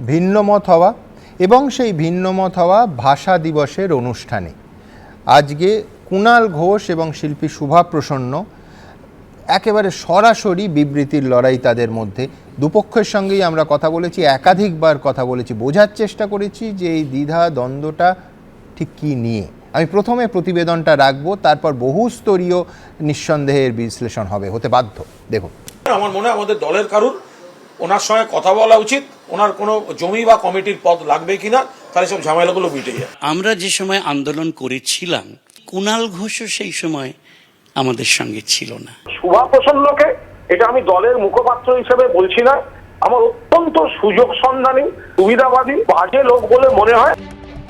ভিন্নমত হওয়া এবং সেই ভিন্নমত হওয়া ভাষা দিবসের অনুষ্ঠানে আজকে কুণাল ঘোষ এবং শিল্পী শুভা প্রসন্ন একেবারে সরাসরি বিবৃতির লড়াই তাদের মধ্যে। দুপক্ষের সঙ্গেই আমরা কথা বলেছি, একাধিকবার কথা বলেছি, বোঝার চেষ্টা করেছি যে এই দ্বিধা দ্বন্দ্বটা ঠিক কী নিয়ে। আমি প্রথমে প্রতিবেদনটা রাখবো, তারপর বহুস্তরীয় নিঃসন্দেহের বিশ্লেষণ হতে বাধ্য। দেখুন, আমার মনে হয় আমাদের দলের কারুর ওনার সঙ্গে কথা বলা উচিত, ওনার কোনো জমি বা কমিটির পদ লাগবে কিনা, তাহলে সব ঝামেলাগুলো মিটে যায়। আমরা যে সময় আন্দোলন করেছিলাম, কুণাল ঘোষও সেই সময় আমাদের সঙ্গে ছিল না। শুভা প্রসন্নকে, এটা আমি দলের মুখপাত্র হিসেবে বলছি না, আমার অত্যন্ত সুযোগ সন্ধানী, সুবিধাবাদী, বাজে লোক বলে মনে হয়।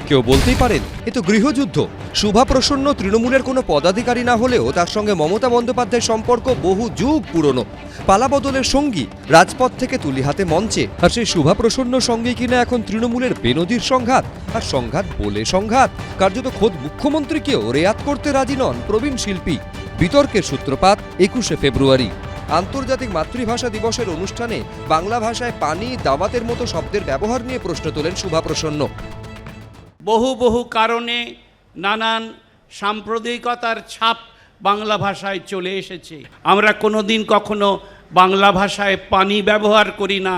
কেউ বলতেই পারেন এ তো গৃহযুদ্ধ। শুভা প্রসন্ন তৃণমূলের কোনো পদাধিকারী না হলেও তার সঙ্গে মমতা বন্দ্যোপাধ্যায়ের সম্পর্ক বহু যুগ পুরনো। পালাবদলের সঙ্গী, রাজপথ থেকে তুলি হাতে মঞ্চে, আর সেই শুভা প্রসন্ন সঙ্গেই কিনা এখন তৃণমূলের বেনজির সংঘাত। আর সংঘাত বলে সংঘাত, কার্যত খোদ মুখ্যমন্ত্রীকেও রেয়াত করতে রাজি নন প্রবীণ শিল্পী। বিতর্কের সূত্রপাত 21শে ফেব্রুয়ারি আন্তর্জাতিক মাতৃভাষা দিবসের অনুষ্ঠানে বাংলা ভাষায় পানি, দাওয়াতের মতো শব্দের ব্যবহার নিয়ে প্রশ্ন তোলেন শুভা প্রসন্ন। বহু কারণে নানান সাম্প্রদায়িকতার ছাপ বাংলা ভাষায় চলে এসেছে। আমরা কোনোদিন কখনো বাংলা ভাষায় পানি ব্যবহার করি না,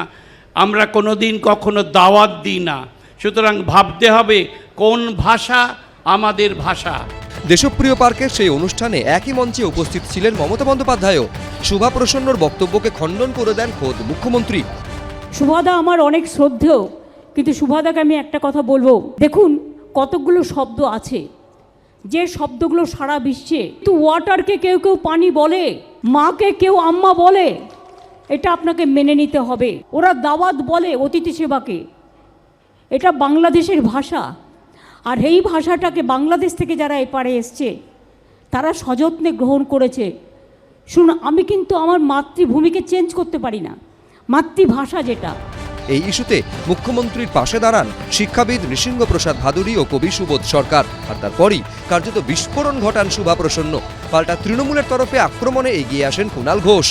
আমরা কোনোদিন কখনো দাওয়াত দিই না। সুতরাং ভাবতে হবে কোন ভাষা আমাদের ভাষা। দেশপ্রিয় পার্কের সেই অনুষ্ঠানে একই মঞ্চে উপস্থিত ছিলেন মমতা বন্দ্যোপাধ্যায়ও। শুভা প্রসন্নর বক্তব্যকে খণ্ডন করে দেন খোদ মুখ্যমন্ত্রী। শুভাদা আমার অনেক শ্রদ্ধেয়, কিন্তু শুভাদাকে আমি একটা কথা বলবো, দেখুন কতগুলো শব্দ আছে, যে শব্দগুলো সারা বিশ্বে, তো ওয়াটারকে কেউ কেউ পানি বলে, মাকে কেউ আম্মা বলে, এটা আপনাকে মেনে নিতে হবে। ওরা দাওয়াত বলে অতিথি সেবাকে, এটা বাংলাদেশের ভাষা। আর এই ভাষাটাকে বাংলাদেশ থেকে যারা এপারে এসছে তারা সযত্নে গ্রহণ করেছে। শুনুন, আমি কিন্তু আমার মাতৃভূমিকে চেঞ্জ করতে পারি না, মাতৃভাষা যেটা। এই ইস্যুতে মুখ্যমন্ত্রীর পাশে দাঁড়ান শিক্ষাবিদ নৃসিংহপ্রসাদ ভাদুড়ী ও কবি সুবোধ সরকার। আর তারপরই কার্যত বিস্ফোরণ ঘটান শুভা প্রসন্ন। পাল্টা তৃণমূলের তরফে আক্রমণে এগিয়ে আসেন কুণাল ঘোষ।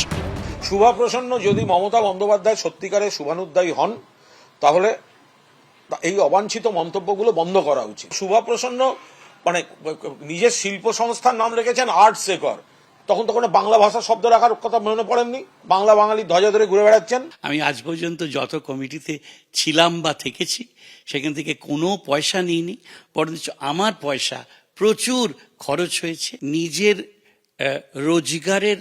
শুভা প্রসন্ন যদি মমতা বন্দ্যোপাধ্যায় সত্যিকারের শুভানুধ্যায়ী হন, তাহলে এই অবাঞ্ছিত মন্তব্যগুলো বন্ধ করা উচিত। শুভা প্রসন্ন মানে নিজের শিল্প সংস্থার নাম রেখেছেন আর্ট শেখর, তখন তো কোনো বাংলা ভাষা শব্দ রাখার কথা মনে পড়েননি, বাংলা বাঙালি ধ্বজা ধরে ঘুরে বেড়াচ্ছেন। আমি আজ পর্যন্ত যত কমিটিতে ছিলাম বা থেকেছি সেখান থেকে কোনো পয়সা নিইনি, বরঞ্চ আমার পয়সা প্রচুর খরচ হয়েছে। নিজের রোজগারের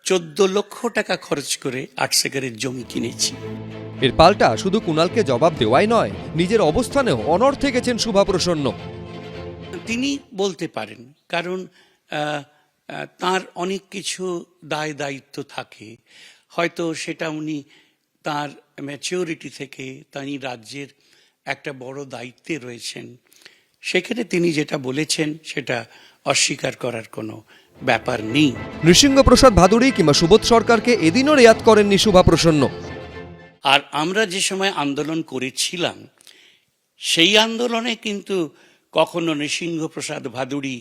14 লক্ষ টাকা খরচ করে 8 সেকেন্ডের জমি কিনেছি। এর পাল্টা শুধু কুণালকে জবাব দেওয়াই নয়, নিজের অবস্থানেও অনড় গেছেন শুভা প্রসন্ন। তিনি বলতে পারেন, কারণ তার অনেক কিছু দায় দায়িত্ব থাকে, হয়তো সেটা উনি তার ম্যাচিওরিটি থেকে তিনি রাজ্যের একটা বড় দায়িত্বে রয়েছেন, সেখানে তিনি যেটা বলেছেন সেটা অস্বীকার করার কোনো ব্যাপার নেই। নৃসিংহপ্রসাদ ভাদুড়ী কিংবা সুবোধ সরকারকে এদিনও রেয়াত করেননি শুভা প্রসন্ন। আর আমরা যে সময় আন্দোলন করেছিলাম সেই আন্দোলনে কিন্তু কখনো নৃসিংহপ্রসাদ ভাদুড়ী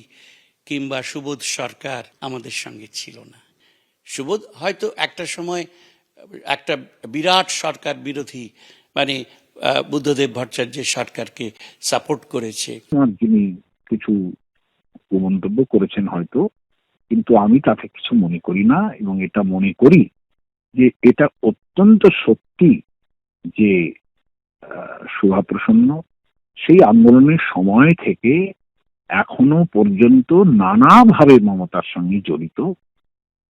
কিংবা সুবোধ সরকার আমাদের সঙ্গে ছিল না। সুবোধ হয়তো একটা সময় একটা বিরাট সরকার বিরোধী, মানে বুদ্ধদেব ভট্টাচার্যের সরকারকে সাপোর্ট করেছে। যিনি কিছু মন্তব্য করেছেন হয়তো, কিন্তু আমি তাতে কিছু মনে করি না, এবং এটা মনে করি যে এটা অত্যন্ত সত্যি যে শুভা প্রসন্ন সেই আন্দোলনের সময় থেকে এখনো পর্যন্ত নানাভাবে মমতার সঙ্গে জড়িত।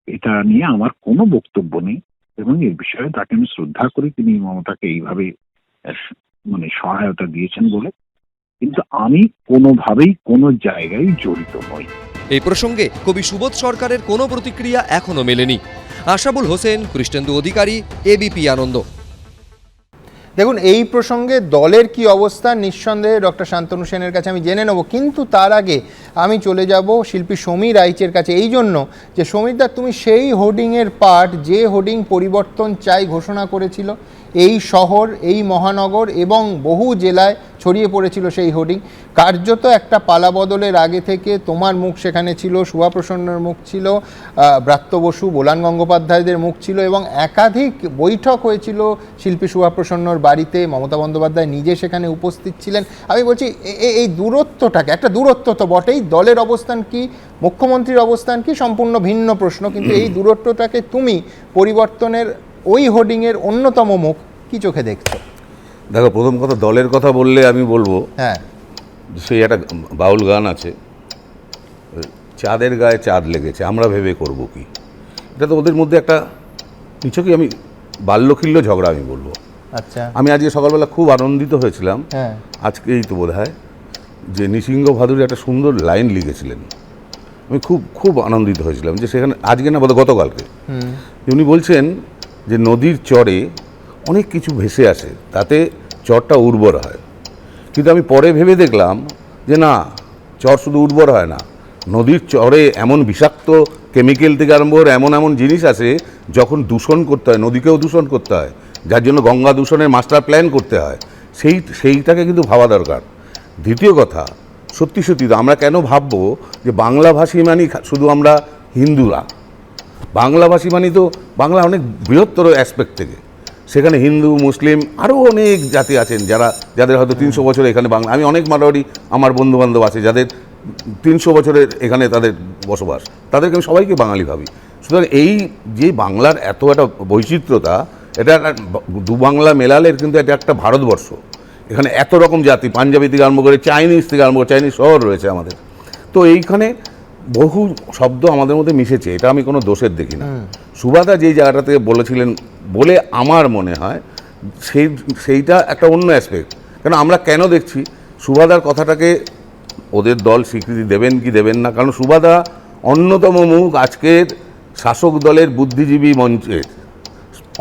এটা নিয়ে আমার কোনো বক্তব্য নেই, এবং এর বিষয়ে তাকে আমি শ্রদ্ধা করি, তিনি মমতাকে এইভাবে মানে সহায়তা দিয়েছেন বলে, কিন্তু আমি কোনোভাবেই কোনো জায়গায় জড়িত নই। এই প্রসঙ্গে কবি সুবোধ সরকারের কোনো প্রতিক্রিয়া এখনো মেলেনি। আশাবুল হোসেন, কৃষ্ণেন্দু অধিকারী, এবিপি আনন্দ। দেখুন, এই প্রসঙ্গে দলের কি অবস্থা নিঃসন্দেহে ডক্টর শান্তনু সেনের কাছে আমি জেনে নেব, কিন্তু তার আগে আমি চলে যাব শিল্পী সমীর রাইচের কাছে, এই জন্য যে সমীরদা, তুমি সেই হোর্ডিংয়ের পার্ট, যে হোর্ডিং পরিবর্তন চাই ঘোষণা করেছিল এই শহর, এই মহানগর এবং বহু জেলায় ছড়িয়ে পড়েছিল সেই হোর্ডিং। কার্যত একটা পালা বদলের আগে থেকে তোমার মুখ সেখানে ছিল, শুভা প্রসন্নর মুখ ছিল, ব্রাত্য বসু, বোলান গঙ্গোপাধ্যায়দের মুখ ছিল, এবং একাধিক বৈঠক হয়েছিল শিল্পী শুভা প্রসন্নর বাড়িতে। মমতা বন্দ্যোপাধ্যায় নিজে সেখানে উপস্থিত ছিলেন। আমি বলছি এই দূরত্বটাকে, একটা দূরত্ব তো বটেই, দলের অবস্থান কি, মুখ্যমন্ত্রীর অবস্থান কি, সম্পূর্ণ ভিন্ন প্রশ্ন, কিন্তু এই দূরত্বটাকে তুমি পরিবর্তনের ওই হোর্ডিংয়ের অন্যতম মুখ কি চোখে দেখছো? দেখো, প্রথম কথা, দলের কথা বললে আমি বলবো, হ্যাঁ, সেই একটা বাউল গান আছে, চাঁদের গায়ে চাঁদ লেগেছে আমরা ভেবে করব কি। এটা তো ওদের মধ্যে একটা নিছকই আমি বাল্যকিল্য ঝগড়া আমি বলবো। আচ্ছা, আমি আজকে সকালবেলা খুব আনন্দিত হয়েছিলাম, হ্যাঁ, আজকেই তো বোধ হয়, যে নৃসিংহ ভাদুরী একটা সুন্দর লাইন লিখেছিলেন। আমি খুব খুব আনন্দিত হয়েছিলাম যে সেখানে, আজকে না বোধহয় গতকালকে, উনি বলছেন যে নদীর চরে অনেক কিছু ভেসে আসে, তাতে চরটা উর্বর হয়। কিন্তু আমি পরে ভেবে দেখলাম যে না, চর শুধু উর্বর হয় না, নদীর চরে এমন বিষাক্ত কেমিক্যাল থেকে আরম্ভ করে এমন এমন জিনিস আছে, যখন দূষণ করতে হয়, নদীকেও দূষণ করতে হয়, যার জন্য গঙ্গা দূষণের মাস্টার প্ল্যান করতে হয়, সেইটাকে কিন্তু ভাবা দরকার। দ্বিতীয় কথা, সত্যি সত্যি তো আমরা কেন ভাববো যে বাংলাভাষী মানে শুধু আমরা হিন্দুরা? বাংলাভাষী মানে তো বাংলা অনেক বৃহত্তর অ্যাসপেক্ট থেকে, সেখানে হিন্দু, মুসলিম, আরও অনেক জাতি আছেন যাদের হয়তো 300 বছর এখানে বাংলা। আমি অনেক মারোয়ারি আমার বন্ধুবান্ধব আছে যাদের 300 বছরের এখানে তাদের বসবাস, তাদেরকে আমি সবাইকে বাঙালি ভাবি। সুতরাং এই যে বাংলার এত একটা বৈচিত্র্যতা, এটা দু বাংলা মেলালের কিন্তু এটা একটা ভারতবর্ষ। এখানে এত রকম জাতি, পাঞ্জাবি থেকে আরম্ভ করে চাইনিজ থেকে আরম্ভ করে, চাইনিজ শহর রয়েছে আমাদের। তো এইখানে বহু শব্দ আমাদের মধ্যে মিশেছে, এটা আমি কোনো দোষের দেখি না। সুভাদা যেই জায়গাটা থেকে বলেছিলেন বলে আমার মনে হয় সেইটা একটা অন্য অ্যাসপেক্ট। কারণ আমরা কেন দেখছি সুভাদার কথাটাকে ওদের দল স্বীকৃতি দেবেন কি দেবেন না, কারণ সুভাদা অন্যতম মুখ আজকের শাসক দলের বুদ্ধিজীবী মঞ্চের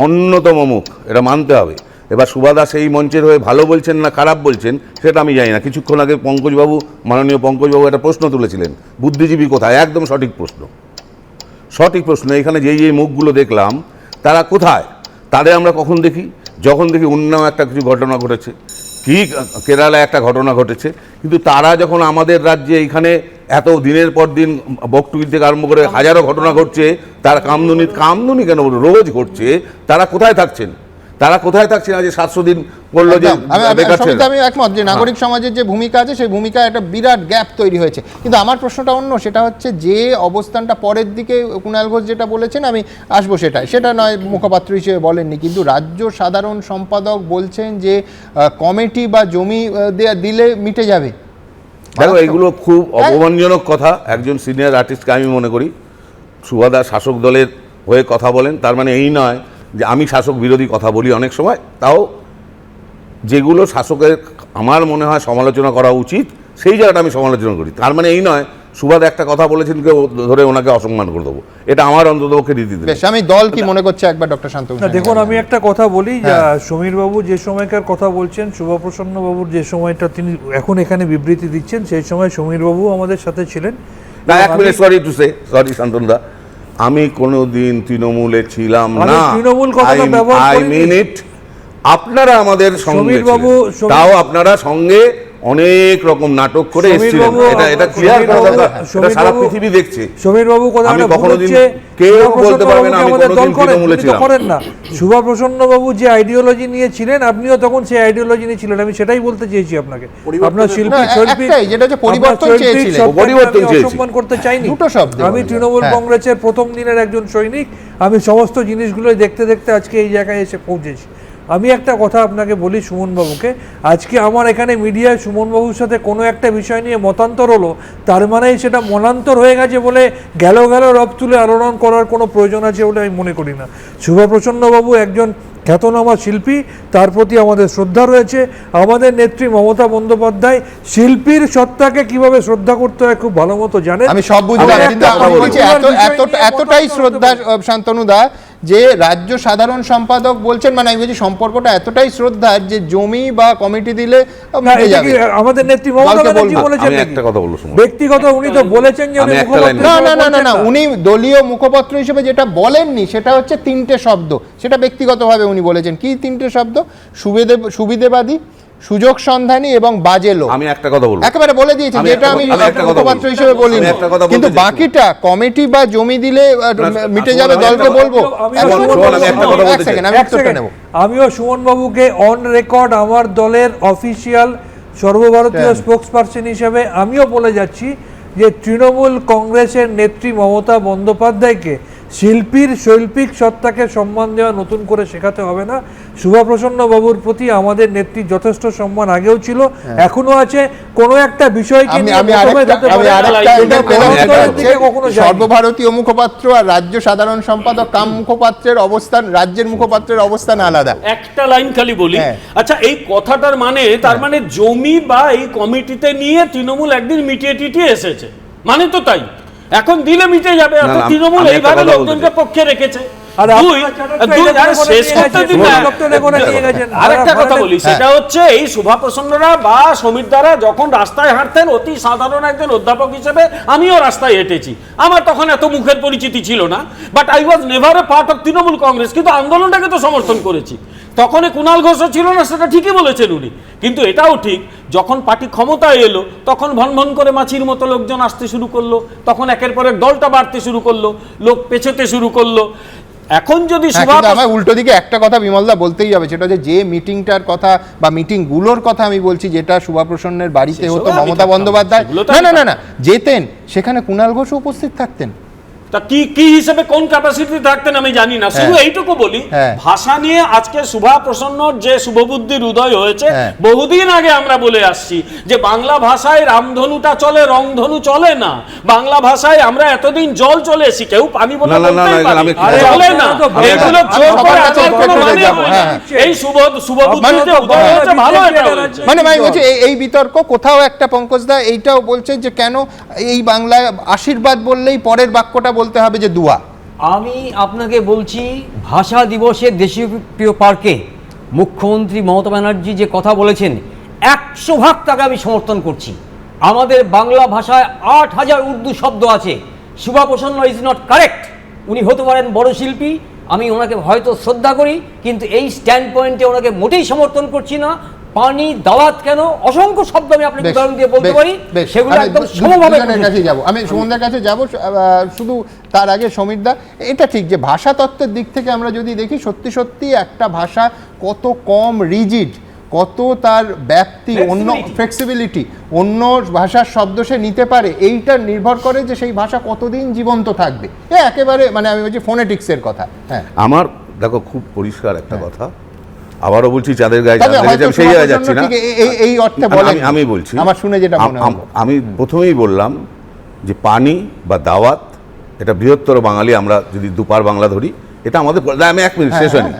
অন্যতম মুখ, এটা মানতে হবে। এবার সুভাদা সেই মঞ্চের হয়ে ভালো বলছেন না খারাপ বলছেন সেটা আমি জানি না। কিছুক্ষণ আগে পঙ্কজবাবু, মাননীয় পঙ্কজবাবু একটা প্রশ্ন তুলেছিলেন, বুদ্ধিজীবী কোথায়? একদম সঠিক প্রশ্ন, সঠিক প্রশ্ন। এখানে যেই মুখগুলো দেখলাম তারা কোথায়? তাদের আমরা কখন দেখি? যখন দেখি উন্নাও একটা কিছু ঘটনা ঘটেছে, কি কেরালায় একটা ঘটনা ঘটেছে, কিন্তু তারা যখন আমাদের রাজ্যে এখানে এত দিনের পর দিন বকটুকি থেকে আরম্ভ করে হাজারো ঘটনা ঘটছে, তার কামদুনি কেন রোজ ঘটছে, তারা কোথায় থাকছেন? তারা কোথায় থাকছেন? আজ 700 দিন বললো যে আমি একমত যে নাগরিক সমাজের যে ভূমিকা আছে সেই ভূমিকা একটা বিরাট গ্যাপ তৈরি হয়েছে। কিন্তু আমার প্রশ্নটা অন্য, সেটা হচ্ছে যে অবস্থানটা পরের দিকে কুণাল ঘোষ যেটা বলেছেন, আমি আসবো সেটা নয় মুখপাত্র হিসেবে বলেননি, কিন্তু রাজ্য সাধারণ সম্পাদক বলছেন যে কমিটি বা জমি দিলে মিটে যাবে। দেখো, এগুলো খুব অপমানজনক কথা। একজন সিনিয়র আর্টিস্টকে আমি মনে করি সুভাদা শাসক দলের হয়ে কথা বলেন, তার মানে এই নয় যে আমি শাসক বিরোধী কথা বলি অনেক সময়, তাও যেগুলো শাসকের আমার মনে হয় সমালোচনা করা উচিত সেই জায়গাটা আমি সমালোচনা করি। তার মানে এই নয় সুভাদা একটা কথা বলেছেন কেউ ধরে ওনাকে অসম্মান করে দেবো, এটা আমার অন্ততপক্ষে রীতি। আমি দল কি মনে করছে একবার ডক্টর শান্ত। দেখুন, আমি একটা কথা বলি, সমীর বাবু যে সময়কার কথা বলছেন, শুভপ্রসন্ন বাবুর যে সময়টা তিনি এখন এখানে বিবৃতি দিচ্ছেন, সেই সময় সমীর বাবু আমাদের সাথে ছিলেন। না, এক মিনিট, সরি শান্তনুদা, আমি কোনোদিন তৃণমূলে ছিলাম না, তৃণমূল কথাটা ব্যবহার আই মিন ইট। আপনারা আমাদের সঙ্গে ছিলেন, তাও আপনারা সঙ্গে অনেক রকম নাটক করে এসেছিলেন, এটা ক্লিয়ার করা দরকার, এটা সারা পৃথিবী দেখছে। সমীর বাবু আমি কোনোদিন কেউ বলতে পারবে না আমি কোনোদিন তৃণমূলে ছিলাম। করেন না। শুভপ্রসন্ন বাবু যে আইডিওলজি নিয়ে ছিলেন, আপনিও তখন সেই আইডিওলজি নিয়ে ছিলেন। আমি সেটাই বলতে চেয়েছি আপনাকে। আপনার শিল্পী যেটা হচ্ছে পরিবর্তন চেয়েছিলেন, পরিবর্তন চেয়েছি, অসম্মান করতে চাইনি। দুটো শব্দ। আমি তৃণমূল কংগ্রেসের প্রথম দিনের একজন সৈনিক, আমি সমস্ত জিনিসগুলোই দেখতে দেখতে আজকে এই জায়গায় এসে পৌঁছেছি। আমি একটা কথা আপনাকে বলি সুমনবাবুকে, আজকে আমার এখানে মিডিয়ায় সুমনবাবুর সাথে কোনো একটা বিষয় নিয়ে মতান্তর হলো, তার মানে সেটা মনান্তর হয়ে গেছে বলে গেল রব তুলে আলোড়ন করার কোনো প্রয়োজন আছে বলে আমি মনে করি না। শুভপ্রসন্নবাবু একজন খ্যাতনামা শিল্পী, তার প্রতি আমাদের শ্রদ্ধা রয়েছে। আমাদের নেত্রী মমতা বন্দ্যোপাধ্যায় শিল্পীর সত্তাকে কিভাবে শ্রদ্ধা করতে হয় খুব ভালো মতো জানেন। আমি সব বুঝলাম, কিন্তু এতটাই শ্রদ্ধা শান্তনুদা যে রাজ্য সাধারণ সম্পাদক বলছেন, মানে আমি বলছি সম্পর্কটা এতটাই শ্রদ্ধার যে জমি বা কমিটি দিলে আমাদের নেত্রী মমতা ব্যানার্জি বলেছেন একটা কথা বলবো ব্যক্তিগত, উনি তো বলেছেন যে না, উনি দলীয় মুখপাত্র হিসেবে যেটা বলেননি সেটা হচ্ছে 3টে শব্দ, সেটা ব্যক্তিগতভাবে উনি বলেছেন। কি 3টে শব্দ? সুবিধেবাদী, সুযোগ সন্ধানী এবং বাজে লোক। আমি একটা কথা বলবো, একেবারে বলে দিয়েছি, যেটা আমি মুখপাত্র হিসেবে বলি, কিন্তু বাকিটা কমিটি বা জমি দিলে মিটে যাবে, দলকে বলবো। আমিও সুমন বাবুকে অন রেকর্ড আমার দলের অফিসিয়াল সর্বভারতীয় স্পোকসপারসন হিসেবে আমিও বলে যাচ্ছি যে তৃণমূল কংগ্রেসের নেত্রী মমতা বন্দ্যোপাধ্যায়কে শিল্পীর শৈল্পিক সত্তাকে সম্মান দেওয়া নতুন করে শেখাতে হবে না। শুভপ্রসন্ন বাবুর প্রতি আমাদের নেত্রী যথেষ্ট সম্মান আগেও ছিল, এখনো আছে। কোনো একটা বিষয়কে সর্বভারতীয় মুখপাত্র আর রাজ্য সাধারণ সম্পাদক কাম মুখপাত্রের অবস্থান, রাজ্যের মুখপাত্রের অবস্থান আলাদা। একটা লাইন খালি বলি, আচ্ছা এই কথাটার মানে, তার মানে জমি বা এই কমিটিতে নিয়ে তৃণমূল একদিন মিটিয়ে টিটিয়ে এসেছে, মানে তো তাই এখন দিলে মিটে যাবে। অর্থাৎ তৃণমূল এইভাবে লোকজনকে পক্ষে রেখেছে। আরেকটা কথা বলি, সেটা হচ্ছে এই শুভপ্রসন্নরা বা সমীরদারা যখন রাস্তায় হাঁটতেন, অতি সাধারণ একজন অধ্যাপক হিসেবে আমিও রাস্তায় হেঁটেছি, আমার তখন এত মুখের পরিচিতি ছিল না, but I was never a part of Trinamool Congress, কিন্তু আন্দোলনটাকে তো সমর্থন করেছি। তখন কুণাল ঘোষও ছিল না, সেটা ঠিকই বলেছেন উনি, কিন্তু এটাও ঠিক যখন পার্টি ক্ষমতায় এলো তখন ভন ভন করে মাছির মতো লোকজন আসতে শুরু করলো, তখন একের পর এক দলটা বাড়তে শুরু করলো, লোক পেছোতে শুরু করলো। এখন যদি উল্টো দিকে একটা কথা বিমলদা বলতেই হবে, সেটা যে মিটিংটার কথা বা মিটিং গুলোর কথা আমি বলছি, যেটা শুভপ্রসন্নের বাড়িতে হতো, মমতা বন্দ্যোপাধ্যায় না যেতেন, সেখানে কুণাল ঘোষ উপস্থিত থাকতেন। তা কি হিসেবে কোন ক্যাপাসিটি থাকতেন আমি জানি না, শুধু এইটুকু বলি, ভাষা নিয়ে আজকে শুভপ্রসন্নর যে শুভবুদ্ধির উদয় হয়েছে, বহুদিন আগে আমরা বলে আসছি যে বাংলা ভাষায় রামধনুটা চলে, রংধনু চলে না। বাংলা ভাষায় আমরা এতদিন জল চলে এসেছি, কেউ পানি বলে চলে না, এগুলো জোর করে আসার কোনো মানে হয় না। এই শুভবুদ্ধির যে উদয় হয়েছে, ভালো এটা হয়েছে। মানে ভাই বলছে এই বিতর্ক কোথাও একটা, পঙ্কজদা এইটাও বলছে যে কেন এই বাংলায় আশীর্বাদ বললেই পরের বাক্যটা বলতে হবে যে দুয়া। আমি আপনাকে বলছি, ভাষা দিবসে দেশীয় প্রিয় পার্কে মুখ্যমন্ত্রী মমতা ব্যানার্জি যে কথা বলেছেন, 100% তাকে আমি সমর্থন করছি। আমাদের বাংলা ভাষায় 8000 উর্দু শব্দ আছে। শুভপ্রসন্ন ইজ নট কারেক্ট। উনি হতে পারেন বড় শিল্পী, আমি ওনাকে হয়তো শ্রদ্ধা করি, কিন্তু এই স্ট্যান্ড পয়েন্টে ওনাকে মোটেই সমর্থন করছি না। পানি, দাওয়াত, কেন অসংখ্য শব্দ আমি আপনাকে উদাহরণ দিয়ে বলতে পারি, সেগুলো একদম সমভাবে যাব। আমি সুমনদার কাছে যাব, শুধু তার আগে সমীরদা, এটা ঠিক যে ভাষা তত্ত্বের দিক থেকে আমরা যদি দেখি, সত্যি সত্যি একটা ভাষা কত কম রিজিড, কত তার ব্যাপ্তি, অন্য ফ্লেক্সিবিলিটি, অন্য ভাষার শব্দ সে নিতে পারে, এইটা নির্ভর করে যে সেই ভাষা কতদিন জীবন্ত থাকবে। একেবারে মানে আমি বলছি ফোনেটিক্সের কথা। হ্যাঁ, আমার দেখো খুব পরিষ্কার একটা কথা, আবারও বলছি, চাঁদের গায়ে সেই জায়গায় যাচ্ছি না, এই অর্থে বলেন। আমি বলছি, আমার শুনে যেটা মনে হলো, আমি প্রথমেই বললাম যে পানি বা দাওয়াত, এটা বৃহত্তর বাঙালি, আমরা যদি দুপার বাংলা ধরি, এটা আমাদের। আমি 1 মিনিট শেষ হয়নি,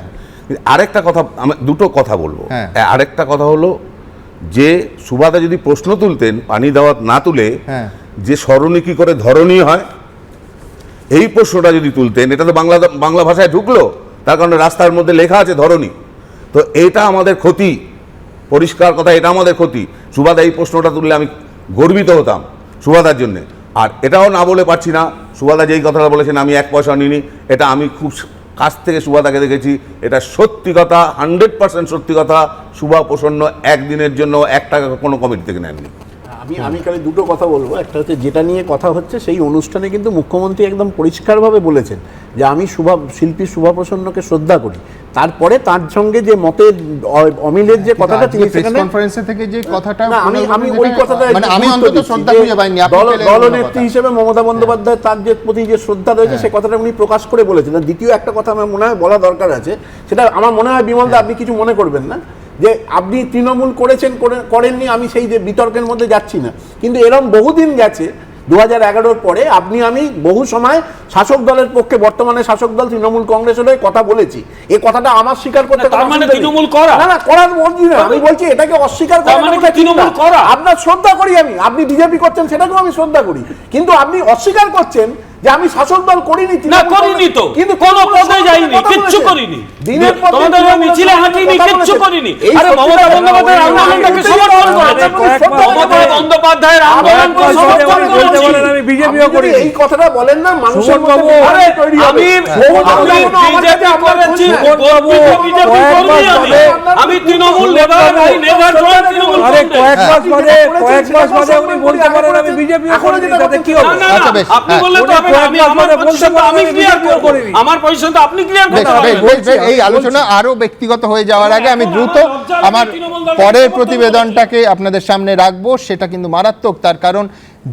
আরেকটা কথা, আমি দুটো কথা বলবো। আরেকটা কথা হলো যে সুভাদা যদি প্রশ্ন তুলতেন পানি দাওয়াত না তুলে, যে স্মরণী কি করে ধরণী হয়, এই প্রশ্নটা যদি তুলতেন, এটা তো বাংলা ভাষায় ঢুকলো, তার কারণে রাস্তার মধ্যে লেখা আছে ধরণী, তো এটা আমাদের ক্ষতি, পরিষ্কার কথা, এটা আমাদের ক্ষতি। সুভাদা এই প্রশ্নটা তুললে আমি গর্বিত হতাম সুভাদার জন্যে। আর এটাও না বলে পারছি না, সুভাদা যেই কথাটা বলেছেন আমি 1 পয়সা নিইনি, এটা আমি খুব কাছ থেকে সুভাদাকে দেখেছি, এটা সত্যি কথা, 100% সত্যি কথা। শুভপ্রসন্ন একদিনের জন্য 1 টাকা কোনো কমিটি থেকে নেননি। আমি খালি দুটো কথা বলবো। একটা হচ্ছে, যেটা নিয়ে কথা হচ্ছে, সেই অনুষ্ঠানে কিন্তু মুখ্যমন্ত্রী একদম পরিষ্কারভাবে বলেছেন যে আমি শিল্পী শুভপ্রসন্নকে শ্রদ্ধা করি। তারপরে তার সঙ্গে যে মতের অমিলের যে কথাটা তিনি সেখানে কনফারেন্সে থেকে যে কথাটা, আমি ওই কথাটা মানে আমি অন্তত শ্রদ্ধা খুঁজে পাইনি। দলনেত্রী হিসেবে মমতা বন্দ্যোপাধ্যায় তার যে প্রতি যে শ্রদ্ধা রয়েছে, সে কথাটা উনি প্রকাশ করে বলেছেন। দ্বিতীয় একটা কথা আমার মনে হয় বলা দরকার আছে, সেটা আমার মনে হয় বিমলদা আপনি কিছু মনে করবেন না, যে আপনি তৃণমূল করেননি, আমি সেই যে বিতর্কের মধ্যে যাচ্ছি না, কিন্তু এরকম বহুদিন গেছে 2011-র পরে আমি বহু সময় শাসক দলের পক্ষে, বর্তমানে শাসক দল তৃণমূল কংগ্রেসের হয়ে কথা বলেছি। এই কথাটা আমার স্বীকার করতে তৃণমূল করা না, করার বলছি না, আমি বলছি এটাকে অস্বীকার করা। আপনার শ্রদ্ধা করি আমি, আপনি বিজেপি করছেন সেটাকেও আমি শ্রদ্ধা করি, কিন্তু আপনি অস্বীকার করছেন যে আমি শাসক দল করিনি, না করিনি তো, কিন্তু কোনো পদে যাইনি, কিচ্ছু করিনি, দিনের পর দিন তোমাদের মিছিলে হাঁটিনি, কিচ্ছু করিনি। আরে মমতা বন্দ্যোপাধ্যায়ের আন্দোলনটাকে সমর্থন করেছে, মমতা বন্দ্যোপাধ্যায়ের আন্দোলনকে সমর্থন করেছি। আমি বিজেপিও করি। এই কথাটা বলেন না, মানুষের মধ্যে আরে তৈরি হবে। আমি বিজেপি করেছি, বিজেপি করি আমি Trinamool never I never join Trinamool. আরে কয়েক মাস বাদে উনি বলতে পারেন আমি বিজেপিও করিনি, তাতে কি হবে? না, না, না, আপনি বললে তো হবে না, আমি আমার পজিশন তো আমি ক্লিয়ার করব, আমার পজিশন তো আপনি ক্লিয়ার করতে হবে। এই আলোচনা আরো ব্যক্তিগত হয়ে যাওয়ার আগে আমি দ্রুত আমার পরের প্রতিবেদনটাকে আপনাদের সামনে রাখবো। সেটা কিন্তু মারাত্মক, তার কারণ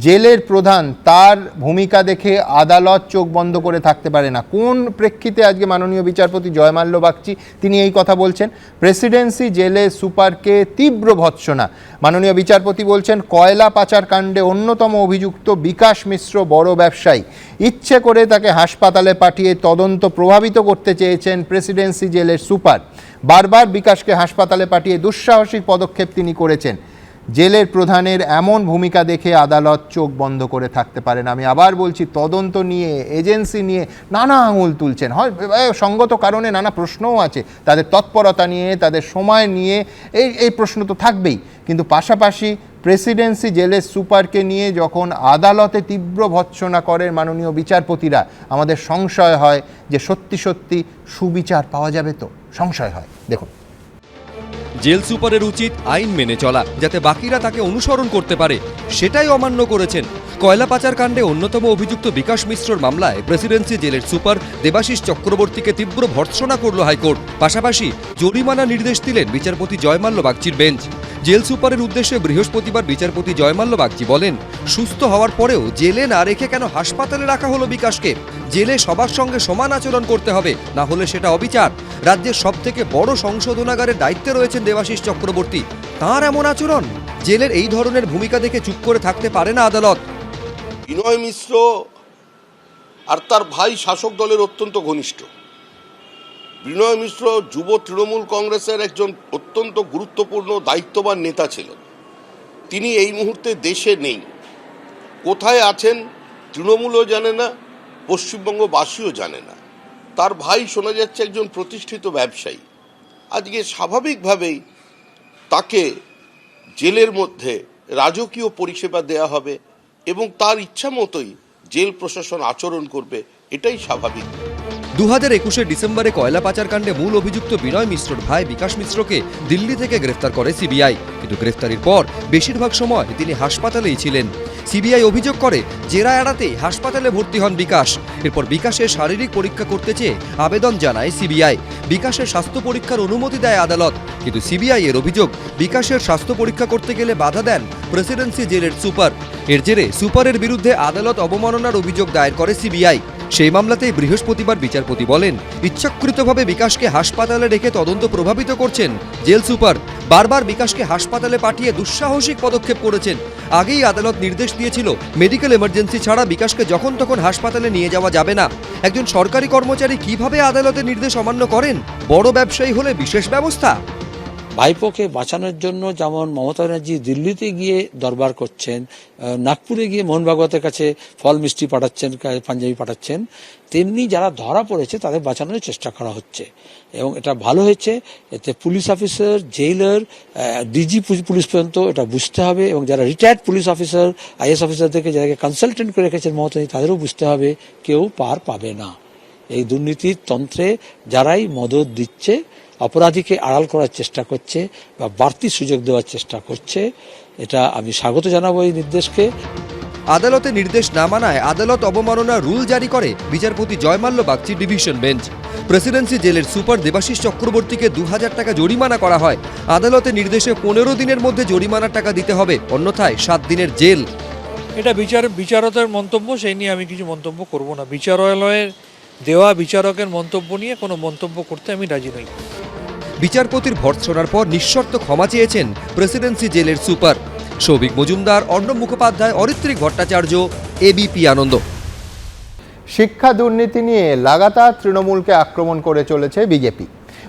জেলের প্রধান, তার ভূমিকা দেখে আদালত চোখ বন্ধ করে থাকতে পারে না। কোন প্রেক্ষিতে আজকে মাননীয় বিচারপতি জয়মাল্য বাগচি তিনি এই কথা বলছেন? প্রেসিডেন্সি জেলে সুপারকে তীব্র ভৎসনা। মাননীয় বিচারপতি বলছেন, কয়লা পাচার কাণ্ডে অন্যতম অভিযুক্ত বিকাশ মিশ্র বড় ব্যবসায়ী, ইচ্ছে করে তাকে হাসপাতালে পাঠিয়ে তদন্ত প্রভাবিত করতে চেয়েছেন প্রেসিডেন্সি জেলের সুপার। বারবার বিকাশকে হাসপাতালে পাঠিয়ে দুঃসাহসিক পদক্ষেপ তিনি করেছেন। জেলের প্রধানের এমন ভূমিকা দেখে আদালত চোখ বন্ধ করে থাকতে পারেন। আমি আবার বলছি, তদন্ত নিয়ে, এজেন্সি নিয়ে নানা আঙুল তুলছেন, হয় সঙ্গত কারণে নানা প্রশ্নও আছে, তাদের তৎপরতা নিয়ে, তাদের সময় নিয়ে এই প্রশ্ন তো থাকবেই, কিন্তু পাশাপাশি প্রেসিডেন্সি জেলের সুপারকে নিয়ে যখন আদালতে তীব্র ভৎসনা করেন মাননীয় বিচারপতিরা, আমাদের সংশয় হয় যে সত্যি সত্যি সুবিচার পাওয়া যাবে তো, সংশয় হয়। দেখুন, জেল সুপারের উচিত আইন মেনে চলা, যাতে বাকিরা তাকে অনুসরণ করতে পারে, সেটাই অমান্য করেছেন। কয়লা পাচার কাণ্ডে অন্যতম অভিযুক্ত বিকাশ মিশ্রর মামলায় প্রেসিডেন্সি জেলের সুপার দেবাশিস চক্রবর্তীকে তীব্র ভর্ৎসনা করল হাইকোর্ট। পাশাপাশি জরিমানা নির্দেশ দিলেন বিচারপতি জয়মাল্য বাগচির বেঞ্চ। জেল সুপারের উদ্দেশ্যে বৃহস্পতিবার বিচারপতি জয়মাল্য বাগচি বলেন, সুস্থ হওয়ার পরেও জেলে না রেখে কেন হাসপাতালে রাখা হলো বিকাশকে? জেলে সবার সঙ্গে সমান আচরণ করতে হবে, না হলে সেটা অবিচার। রাজ্যের সবথেকে বড় সংশোধনাগারের দায়িত্বে রয়েছেন দেবাশিস চক্রবর্তী, তাঁর এমন আচরণ? জেলের এই ধরনের ভূমিকা দেখে চুপ করে থাকতে পারে না আদালত। বিনয় মিশ্র আর তার ভাই শাসক দলের অত্যন্ত ঘনিষ্ঠ। বিনয় মিশ্র যুব তৃণমূল কংগ্রেসের একজন অত্যন্ত গুরুত্বপূর্ণ দায়িত্ববান নেতা ছিলেন। তিনি এই মুহূর্তে দেশে নেই, কোথায় আছেন তৃণমূলও জানে না, পশ্চিমবঙ্গবাসীও জানে না। তার ভাই শোনা যাচ্ছে একজন প্রতিষ্ঠিত ব্যবসায়ী। আজকে স্বাভাবিকভাবেই তাকে জেলের মধ্যে রাজকীয় পরিষেবা দেয়া হবে এবং তার ইচ্ছা মতোই জেল প্রশাসন আচরণ করবে, এটাই স্বাভাবিক। 2021 ডিসেম্বরে কয়লা পাচার কাণ্ডে মূল অভিযুক্ত বিনয় মিশ্রর ভাই বিকাশ মিশ্রকে দিল্লি থেকে গ্রেফতার করে সিবিআই, কিন্তু গ্রেফতারির পর বেশিরভাগ সময় তিনি হাসপাতালেই ছিলেন। সিবিআই অভিযোগ করে জেরা এড়াতেই হাসপাতালে ভর্তি হন বিকাশ। এরপর বিকাশের শারীরিক পরীক্ষা করতে চেয়ে আবেদন জানায় সিবিআই। বিকাশের স্বাস্থ্য পরীক্ষার অনুমতি দেয় আদালত, কিন্তু সিবিআই এর অভিযোগ বিকাশের স্বাস্থ্য পরীক্ষা করতে গেলে বাধা দেন প্রেসিডেন্সি জেলের সুপার। এর জেরে সুপারের বিরুদ্ধে আদালত অবমাননার অভিযোগ দায়ের করে সিবিআই। সেই মামলাতেই বৃহস্পতিবার বিচারপতি বলেন, ইচ্ছাকৃতভাবে বিকাশকে হাসপাতালে রেখে তদন্ত প্রভাবিত করছেন জেল সুপার। বারবার বিকাশকে হাসপাতালে পাঠিয়ে দুঃসাহসিক পদক্ষেপ করেছেন। আগেই আদালত নির্দেশ দিয়েছিল মেডিকেল এমার্জেন্সি ছাড়া বিকাশকে যখন তখন হাসপাতালে নিয়ে যাওয়া যাবে না। একজন সরকারি কর্মচারী কিভাবে আদালতের নির্দেশ অমান্য করেন? বড় ব্যবসায়ী হলে বিশেষ ব্যবস্থা। ভাইপোকে বাঁচানোর জন্য যেমন মমতা ব্যানার্জি দিল্লিতে গিয়ে দরবার করছেন, নাগপুরে গিয়ে মোহন ভাগবতের কাছে ফল মিষ্টি পাঠাচ্ছেন, পাঞ্জাবি পাঠাচ্ছেন, তেমনি যারা ধরা পড়েছে তাদের বাঁচানোর চেষ্টা করা হচ্ছে এবং এটা ভালো হয়েছে। এতে পুলিশ অফিসার, জেলার, ডিজি পুলিশ পর্যন্ত এটা বুঝতে হবে এবং যারা রিটায়ার্ড পুলিশ অফিসার, আইএস অফিসারদেরকে যাদেরকে কনসালটেন্ট করে রেখেছেন মমতা, তাদেরও বুঝতে হবে কেউ পার পাবে না। এই দুর্নীতির তন্ত্রে যারাই মদত দিচ্ছে, অপরাধীকে আড়াল করার চেষ্টা করছে বা বাড়তি সুযোগ দেওয়ার চেষ্টা করছে, এটা আমি স্বাগত জানাবো এই নির্দেশকে। আদালতে নির্দেশ না মানায় আদালত অবমাননা রুল জারি করে বিচারপতি Joymalya Bagchi division bench. Presidency জেলের সুপার দেবাশিস চক্রবর্তীকে 2000 টাকা জরিমানা করা হয়। আদালতের নির্দেশে 15 দিনের মধ্যে জরিমানার টাকা দিতে হবে, অন্যথায় 7 দিনের জেল। এটা বিচারকের মন্তব্য, সেই নিয়ে আমি কিছু মন্তব্য করব না। বিচারালয়ের দেওয়া বিচারকের মন্তব্য নিয়ে কোনো মন্তব্য করতে আমি রাজি নই। বিচারপতির ভর্ৎসনার পর নিঃশর্ত ক্ষমা চেয়েছেন প্রেসিডেন্সি জেলের সুপার। সৌভিক মজুমদার, অর্ণব মুখোপাধ্যায়, অরিত্রিক ভট্টাচার্য, এবিপি আনন্দ। শিক্ষা দুর্নীতি নিয়ে লাগাতার তৃণমূলকে আক্রমণ করে চলেছে বিজেপি।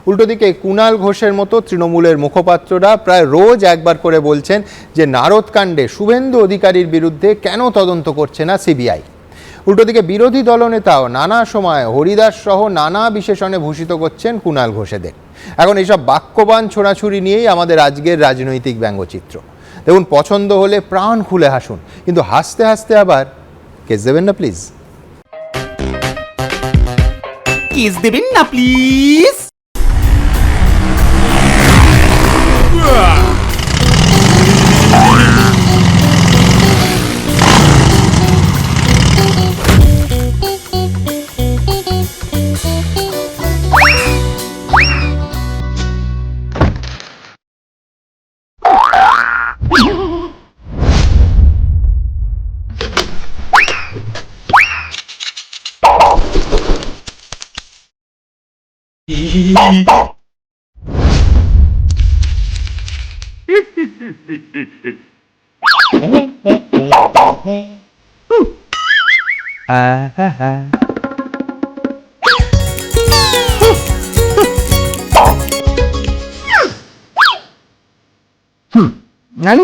উল্টোদিকে কুণাল ঘোষের মতো তৃণমূলের মুখপাত্ররা প্রায় রোজ একবার করে বলছেন যে নারদকাণ্ডে শুভেন্দু অধিকারীর বিরুদ্ধে কেন তদন্ত করছে না সিবিআই। উল্টোদিকে বিরোধী দলনেতাও নানা সময় হরিদাস সহ নানা বিশেষণে ভূষিত করছেন কুণাল ঘোষেদের। এখন এইসব বাক্যবান ছোড়াছুড়ি নিয়েই আমাদের আজকের রাজনৈতিক ব্যঙ্গচিত্র। দেখুন, পছন্দ হলে প্রাণ খুলে হাসুন, কিন্তু হাসতে হাসতে আবার কেস দেবেন না প্লিজ। কিস দেবেন না প্লিজ।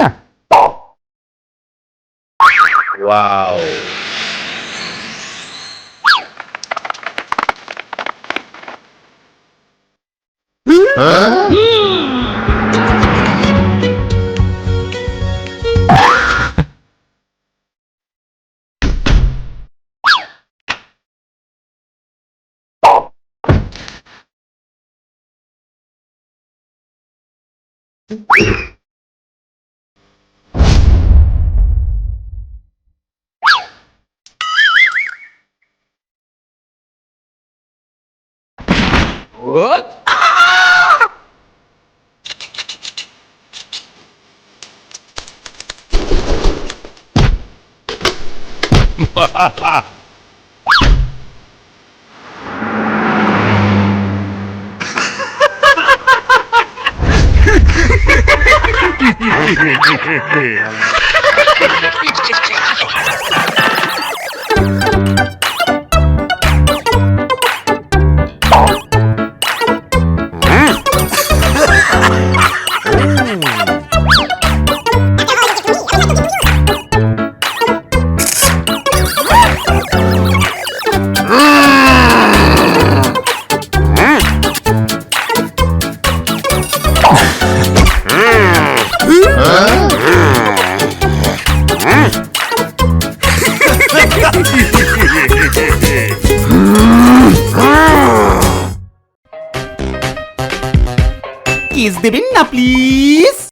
না ওয়াও, কিস দেবেন না প্লিজ।